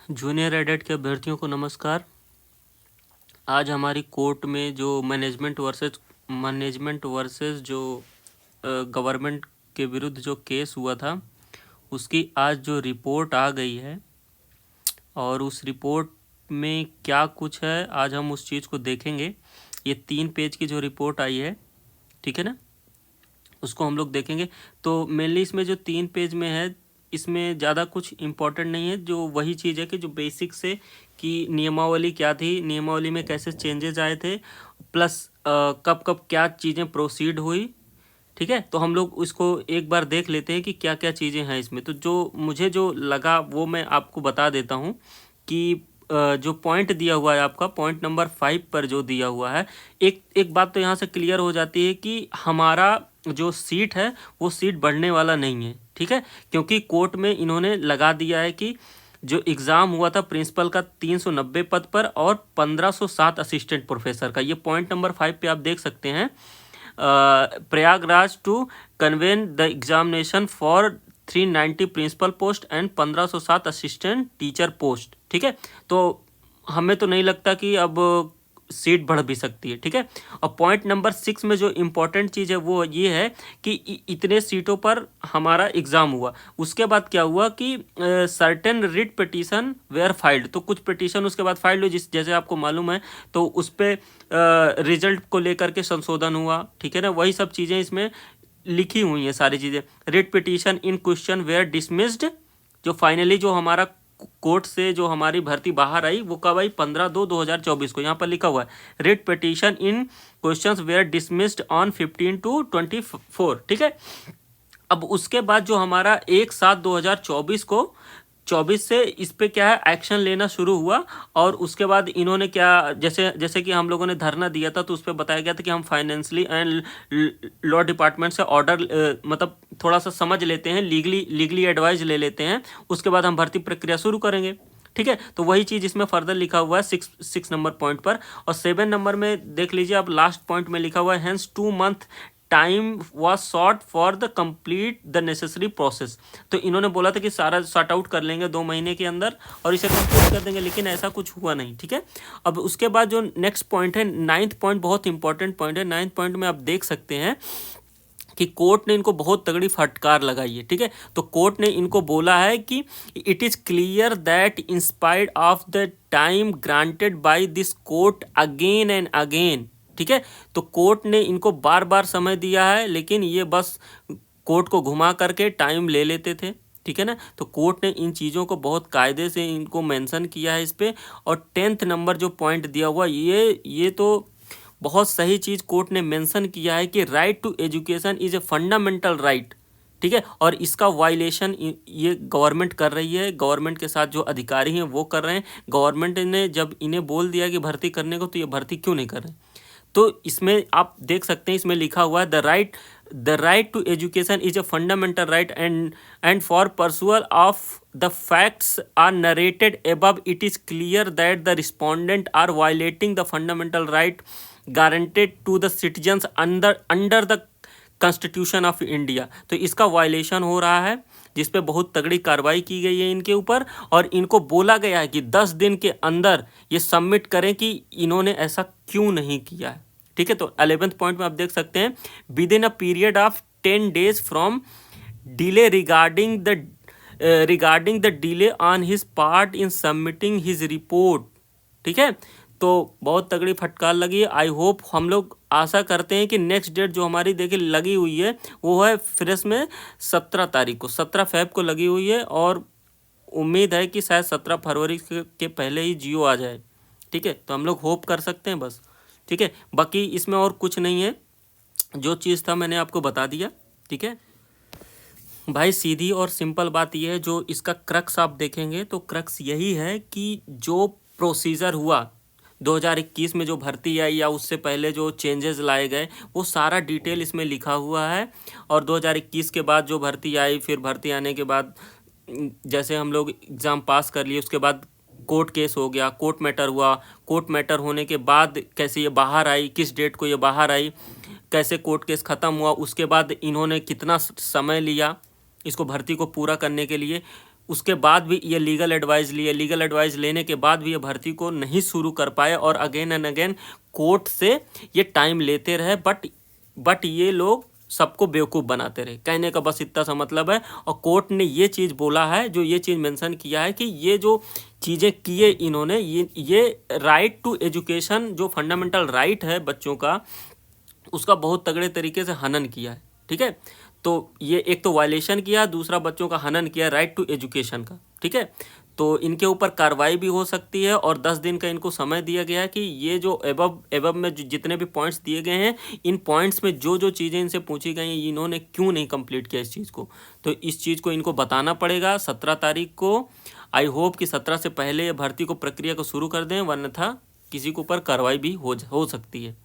Junior एडेट के अभ्यर्थियों को नमस्कार। आज हमारी कोर्ट में जो मैनेजमेंट वर्सेस जो गवर्नमेंट के विरुद्ध जो केस हुआ था उसकी आज जो रिपोर्ट आ गई है और उस रिपोर्ट में क्या कुछ है आज हम उस चीज़ को देखेंगे। ये 3 पेज की जो रिपोर्ट आई है, ठीक है ना, उसको हम लोग देखेंगे। तो मेनली इसमें जो 3 पेज में है इसमें ज़्यादा कुछ इम्पोर्टेंट नहीं है, जो वही चीज़ है कि जो बेसिक से कि नियमावली क्या थी, नियमावली में कैसे चेंजेस आए थे, प्लस कब कब क्या चीज़ें प्रोसीड हुई, ठीक है। तो हम लोग इसको एक बार देख लेते हैं कि क्या क्या चीज़ें हैं इसमें। तो जो मुझे जो लगा वो मैं आपको बता देता हूँ कि जो पॉइंट दिया हुआ है आपका पॉइंट नंबर 5 पर जो दिया हुआ है, एक बात तो यहाँ से क्लियर हो जाती है कि हमारा जो सीट है वो सीट बढ़ने वाला नहीं है, ठीक है। क्योंकि कोर्ट में इन्होंने लगा दिया है कि जो एग्ज़ाम हुआ था प्रिंसिपल का 390 पद पर और 1507 असिस्टेंट प्रोफेसर का, ये पॉइंट नंबर 5 पे आप देख सकते हैं। Prayagraj to convene the examination for 390 principal post and 1507 assistant teacher post, ठीक है। तो हमें तो नहीं लगता कि अब सीट बढ़ भी सकती है, ठीक है। और पॉइंट नंबर 6 में जो इम्पोर्टेंट चीज़ है वो ये है कि इतने सीटों पर हमारा एग्ज़ाम हुआ। उसके बाद क्या हुआ कि certain writ petition were filed, तो कुछ पिटीशन उसके बाद फाइल्ड हुई, जैसे आपको मालूम है। तो उस पर रिजल्ट को लेकर के संशोधन हुआ, ठीक है ना, वही सब चीज़ें इसमें लिखी हुई हैं सारी चीज़ें। Writ petition in question were dismissed, जो फाइनली जो हमारा कोर्ट से जो हमारी भर्ती बाहर आई वो कब आई, 15/2/2024 को। यहाँ पर लिखा हुआ है writ petition in questions were dismissed on 15/2/24, ठीक है। अब उसके बाद जो हमारा 1/7/2024 को 24 से इस पे क्या है एक्शन लेना शुरू हुआ। और उसके बाद इन्होंने क्या, जैसे कि हम लोगों ने धरना दिया था तो उस पर बताया गया था कि हम फाइनेंशियली एंड लॉ डिपार्टमेंट से ऑर्डर मतलब थोड़ा सा समझ लेते हैं, लीगली एडवाइस ले लेते हैं, उसके बाद हम भर्ती प्रक्रिया शुरू करेंगे, ठीक है। तो वही चीज़ इसमें फर्दर लिखा हुआ है 6 नंबर पॉइंट पर। और 7 नंबर में देख लीजिए आप, लास्ट पॉइंट में लिखा हुआ है hence 2 month time was short for the complete the necessary process. तो इन्होंने बोला था कि सारा सॉर्ट आउट कर लेंगे 2 महीने के अंदर और इसे कंप्लीट कर देंगे, लेकिन ऐसा कुछ हुआ नहीं, ठीक है। अब उसके बाद जो नेक्स्ट पॉइंट है 9th पॉइंट, बहुत इंपॉर्टेंट पॉइंट है। 9th पॉइंट में आप देख सकते हैं कि कोर्ट ने इनको बहुत तगड़ी फटकार लगाई है, ठीक है। तो कोर्ट ने इनको बोला है कि it is clear that in spite of the time granted by this court again and again, ठीक है। तो कोर्ट ने इनको बार बार समय दिया है, लेकिन ये बस कोर्ट को घुमा करके टाइम ले लेते थे, ठीक है ना। तो कोर्ट ने इन चीज़ों को बहुत कायदे से इनको मेंशन किया है इस पर। और 10th नंबर जो पॉइंट दिया हुआ ये तो बहुत सही चीज़ कोर्ट ने मेंशन किया है कि right to education is a fundamental right, ठीक है। और इसका वायलेशन ये गवर्नमेंट कर रही है, गवर्नमेंट के साथ जो अधिकारी हैं वो कर रहे हैं। गवर्नमेंट ने जब इन्हें बोल दिया कि भर्ती करने को, तो ये भर्ती क्यों नहीं कर रहे। तो इसमें आप देख सकते हैं, इसमें लिखा हुआ है the right to education is a fundamental right and for perusal of the facts are narrated above it is clear that the respondent are violating the fundamental right guaranteed to the citizens under the constitution of India. तो इसका violation हो रहा है, जिस पे बहुत तगड़ी कार्रवाई की गई है इनके ऊपर। और इनको बोला गया है कि 10 दिन के अंदर ये सबमिट करें कि इन्होंने ऐसा क्यों नहीं किया है, ठीक है। तो 11th पॉइंट में आप देख सकते हैं with in a period of 10 days from delay regarding the delay on his part in submitting his report, ठीक है। तो बहुत तगड़ी फटकार लगी है। आई होप, हम लोग आशा करते हैं कि नेक्स्ट डेट जो हमारी देखिए लगी हुई है वो है फ्रेश में 17 तारीख को, 17 फेब को लगी हुई है। और उम्मीद है कि शायद 17 फरवरी के पहले ही जियो आ जाए, ठीक है। तो हम लोग होप कर सकते हैं बस, ठीक है। बाकी इसमें और कुछ नहीं है, जो चीज़ था मैंने आपको बता दिया, ठीक है भाई। सीधी और सिंपल बात यह है, जो इसका क्रक्स आप देखेंगे तो क्रक्स यही है कि जो प्रोसीजर हुआ 2021 में जो भर्ती आई या उससे पहले जो चेंजेस लाए गए, वो सारा डिटेल इसमें लिखा हुआ है। और 2021 के बाद जो भर्ती आई, फिर भर्ती आने के बाद जैसे हम लोग एग्ज़ाम पास कर लिए, उसके बाद कोर्ट केस हो गया, कोर्ट मैटर हुआ, कोर्ट मैटर होने के बाद कैसे ये बाहर आई, किस डेट को ये बाहर आई, कैसे कोर्ट केस ख़त्म हुआ, उसके बाद इन्होंने कितना समय लिया इसको भर्ती को पूरा करने के लिए, उसके बाद भी ये लीगल एडवाइस लिए, लीगल एडवाइस लेने के बाद भी ये भर्ती को नहीं शुरू कर पाए और अगेन एंड अगेन कोर्ट से ये टाइम लेते रहे। बट ये लोग सबको बेवकूफ़ बनाते रहे। कहने का बस इतना सा मतलब है। और कोर्ट ने ये चीज़ बोला है, जो ये चीज़ मेंशन किया है कि ये जो चीज़ें किए इन्होंने, ये राइट टू एजुकेशन, जो फंडामेंटल राइट है बच्चों का, उसका बहुत तगड़े तरीके से हनन किया है। ठीक है, तो ये एक तो वायलेशन किया, दूसरा बच्चों का हनन किया राइट टू एजुकेशन का। ठीक है, तो इनके ऊपर कार्रवाई भी हो सकती है और 10 दिन का इनको समय दिया गया है कि ये जो एबव में जितने भी पॉइंट्स दिए गए हैं, इन पॉइंट्स में जो जो चीज़ें इनसे पूछी गई हैं, इन्होंने क्यों नहीं कंप्लीट किया इस चीज़ को। तो इस चीज़ को इनको बताना पड़ेगा 17 तारीख को। आई होप कि 17 से पहले ये भर्ती को प्रक्रिया को शुरू कर दें, वरना किसी के ऊपर कार्रवाई भी हो सकती है।